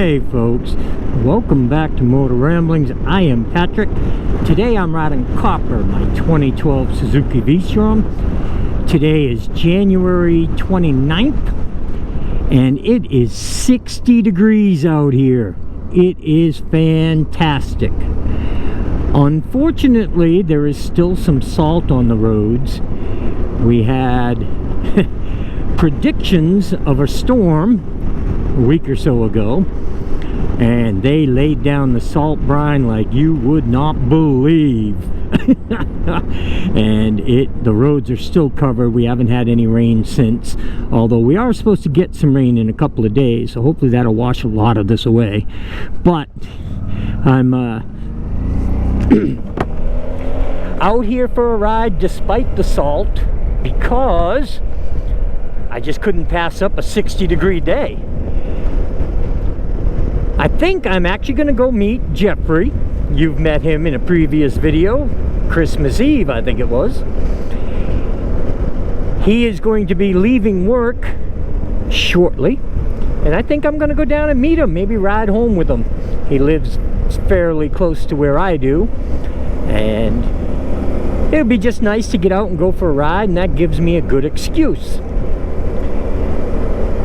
Hey folks, welcome back to Motoramblings. I am Patrick. Today I'm riding Copper, my 2012 Suzuki VStrom. Today is January 29th and it is 60 degrees out here. It is fantastic. Unfortunately, there is still some salt on the roads. We had predictions of a storm a week or so ago, and they laid down the salt brine like you would not believe. And the roads are still covered. We haven't had any rain since, although we are supposed to get some rain in a couple of days, so hopefully that'll wash a lot of this away. But I'm out here for a ride despite the salt, because I just couldn't pass up a 60-degree day. I think I'm actually going to go meet Jeffrey. You've met him in a previous video, Christmas Eve I think it was. He is going to be leaving work shortly, and I think I'm going to go down and meet him, maybe ride home with him. He lives fairly close to where I do, and it would be just nice to get out and go for a ride, and that gives me a good excuse.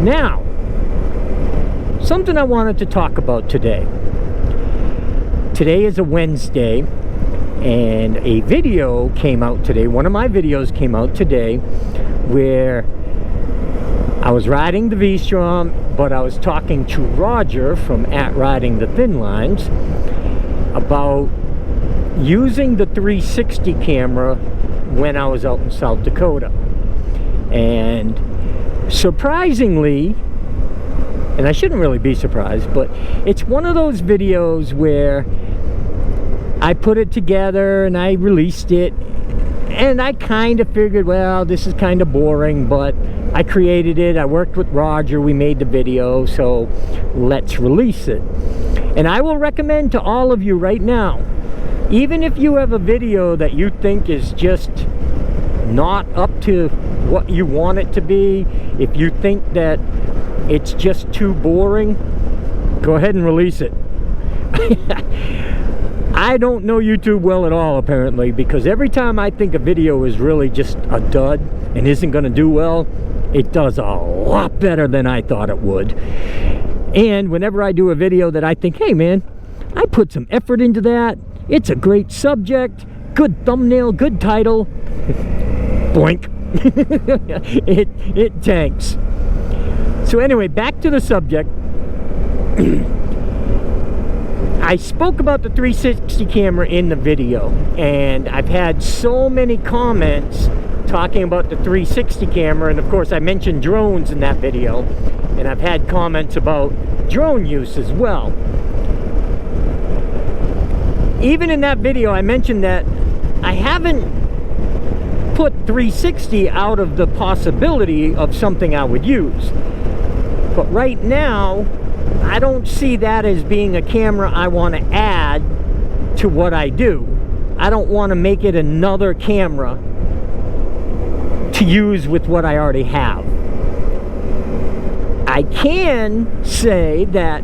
Now, something I wanted to talk about today. Today is a Wednesday, and a video came out today. One of my videos came out today where I was riding the VStrom, but I was talking to Roger from @Riding the Thin Lines about using the 360 camera when I was out in South Dakota. And surprisingly, and I shouldn't really be surprised, but it's one of those videos where I put it together and I released it, and I kind of figured, well, this is kind of boring, but I created it, I worked with Roger, we made the video, so let's release it. And I will recommend to all of you right now, even if you have a video that you think is just not up to what you want it to be, if you think that it's just too boring, go ahead and release it. I don't know YouTube well at all, apparently, because every time I think a video is really just a dud and isn't going to do well, it does a lot better than I thought it would. And whenever I do a video that I think, hey man, I put some effort into that, it's a great subject, good thumbnail, good title, boink, it tanks. So anyway, back to the subject. I spoke about the 360 camera in the video, and I've had so many comments talking about the 360 camera, and of course I mentioned drones in that video, and I've had comments about drone use as well. Even in that video I mentioned that I haven't put 360 out of the possibility of something I would use. But right now, I don't see that as being a camera I want to add to what I do. I don't want to make it another camera to use with what I already have. I can say that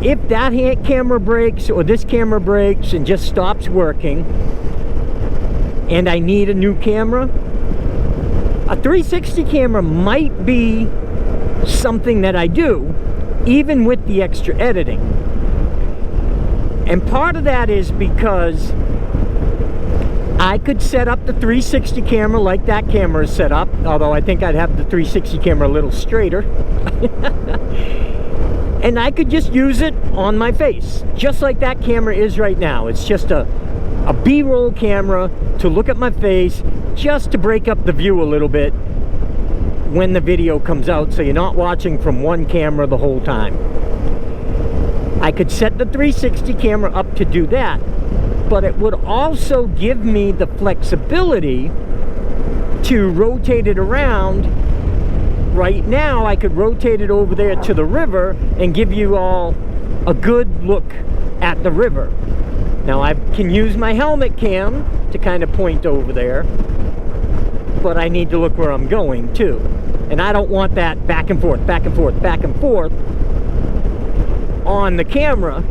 if that camera breaks or this camera breaks and just stops working and I need a new camera, a 360 camera might be something that I do, even with the extra editing. And part of that is because I could set up the 360 camera like that camera is set up, although I think I'd have the 360 camera a little straighter. And I could just use it on my face, just like that camera is right now. It's just a B-roll camera to look at my face, just to break up the view a little bit when the video comes out, so you're not watching from one camera the whole time. I could set the 360 camera up to do that, but it would also give me the flexibility to rotate it around. Right now I could rotate it over there to the river and give you all a good look at the river. Now I can use my helmet cam to kind of point over there, but I need to look where I'm going too. And I don't want that back and forth, back and forth, back and forth. on the camera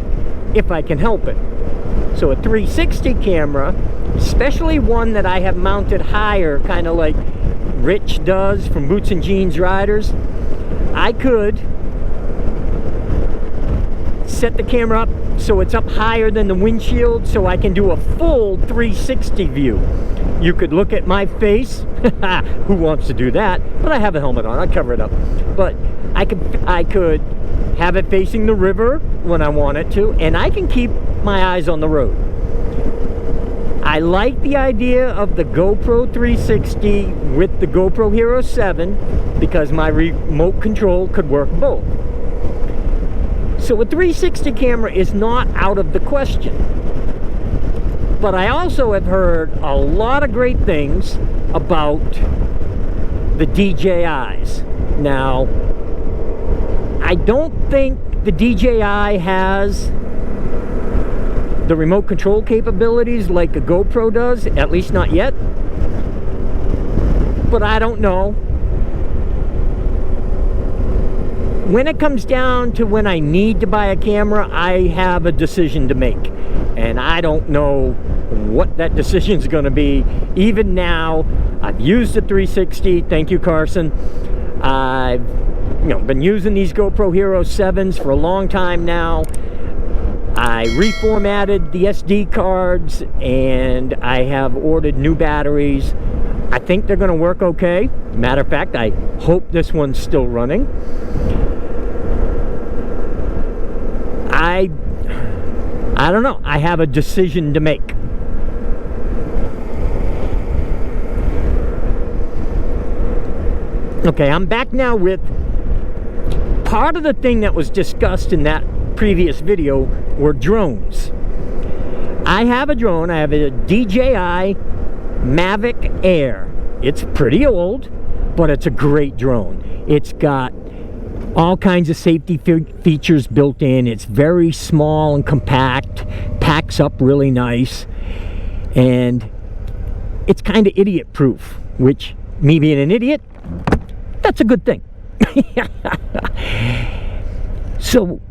if I can help it. So a 360 camera, especially one that I have mounted higher, kind of like Rich does from Boots and Jeans Riders, I could set the camera up so it's up higher than the windshield, so I can do a full 360 view. You could look at my face. Who wants to do that? But I have a helmet on, I'll cover it up. But I could have it facing the river when I want it to, and I can keep my eyes on the road. I like the idea of the GoPro 360 with the GoPro Hero 7 because my remote control could work both. So a 360 camera is not out of the question. But I also have heard a lot of great things about the DJIs. Now, I don't think the DJI has the remote control capabilities like a GoPro does, at least not yet. But I don't know. When it comes down to when I need to buy a camera, I have a decision to make. And I don't know what that decision is going to be. Even now, I've used the 360. Thank you, Carson. I've been using these GoPro Hero 7s for a long time now. I reformatted the SD cards and I have ordered new batteries. I think they're going to work okay. Matter of fact, I hope this one's still running. I don't know. I have a decision to make. Okay, I'm back now with part of the thing that was discussed in that previous video were drones. I have a drone. I have a DJI Mavic Air. It's pretty old, but it's a great drone. It's got all kinds of safety features built in. It's very small and compact, packs up really nice, and it's kind of idiot proof, which, me being an idiot, that's a good thing. So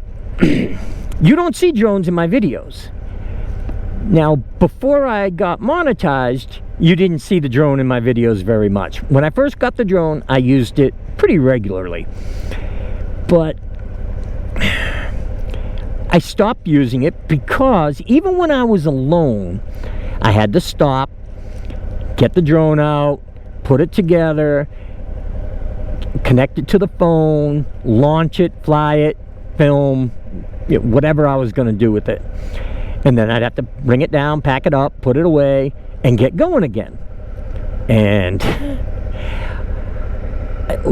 you don't see drones in my videos. Now, before I got monetized, you didn't see the drone in my videos very much. When I first got the drone, I used it pretty regularly. But I stopped using it because even when I was alone, I had to stop, get the drone out, put it together, connect it to the phone, launch it, fly it, film, whatever I was going to do with it. And then I'd have to bring it down, pack it up, put it away, and get going again. And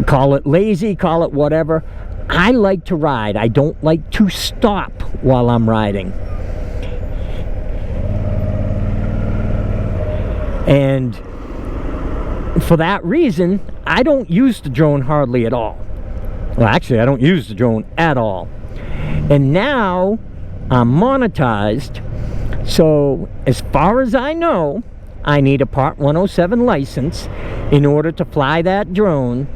call it lazy, call it whatever. I like to ride. I don't like to stop while I'm riding. And for that reason, I don't use the drone hardly at all. Well, actually, I don't use the drone at all. And now I'm monetized. So as far as I know, I need a Part 107 license in order to fly that drone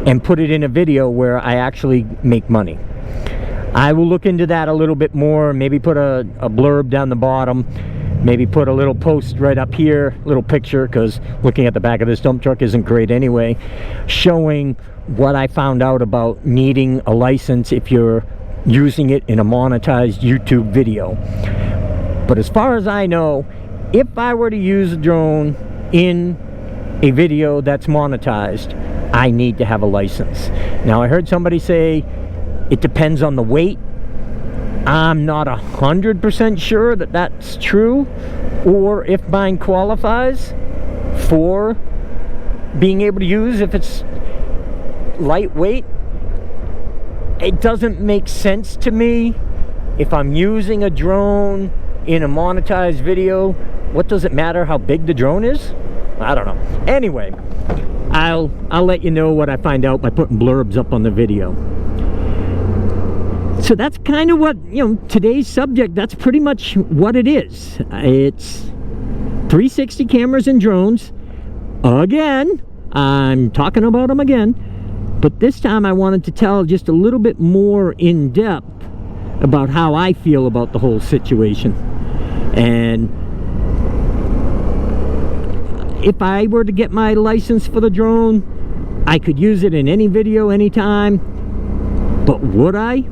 and put it in a video where I actually make money. I will look into that a little bit more, maybe put a blurb down the bottom, maybe put a little post right up here, little picture, because looking at the back of this dump truck isn't great anyway, showing what I found out about needing a license if you're using it in a monetized YouTube video. But as far as I know, if I were to use a drone in a video that's monetized, I need to have a license. Now, I heard somebody say it depends on the weight. I'm not 100% sure that that's true, or if mine qualifies for being able to use if it's lightweight. It doesn't make sense to me. If I'm using a drone in a monetized video, what does it matter how big the drone is? I don't know. Anyway, I'll let you know what I find out by putting blurbs up on the video. So that's kind of what, today's subject, that's pretty much what it is. It's 360 cameras and drones. Again, I'm talking about them again. But this time I wanted to tell just a little bit more in depth about how I feel about the whole situation. And if I were to get my license for the drone, I could use it in any video, anytime. But would I?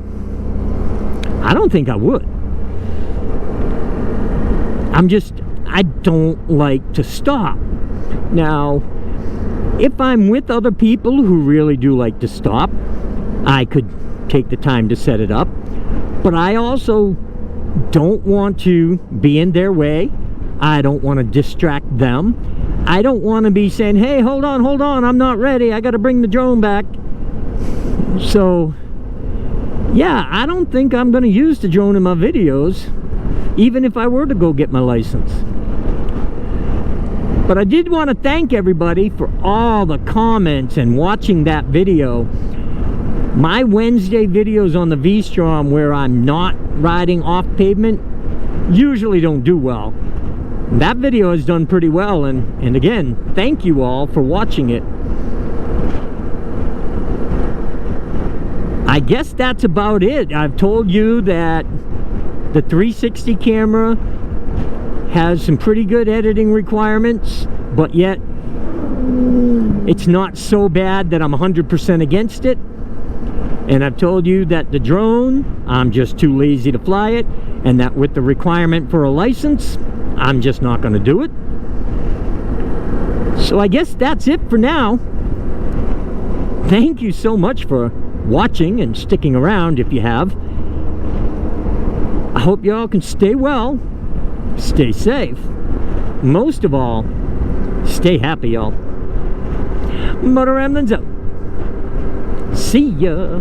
I don't think I would. I don't like to stop. Now, if I'm with other people who really do like to stop, I could take the time to set it up. But I also don't want to be in their way. I don't want to distract them. I don't want to be saying, hey, hold on, I'm not ready, I got to bring the drone back. So, yeah, I don't think I'm going to use the drone in my videos, even if I were to go get my license. But I did want to thank everybody for all the comments and watching that video. My Wednesday videos on the VStrom where I'm not riding off pavement usually don't do well. That video has done pretty well, and again, thank you all for watching it. I guess that's about it. I've told you that the 360 camera has some pretty good editing requirements, but yet it's not so bad that I'm 100% against it. And I've told you that the drone, I'm just too lazy to fly it, and that with the requirement for a license, I'm just not going to do it. So I guess that's it for now. Thank you so much for watching and sticking around if you have. I hope you all can stay well, stay safe, most of all, stay happy, y'all. Motoramblings out. See ya.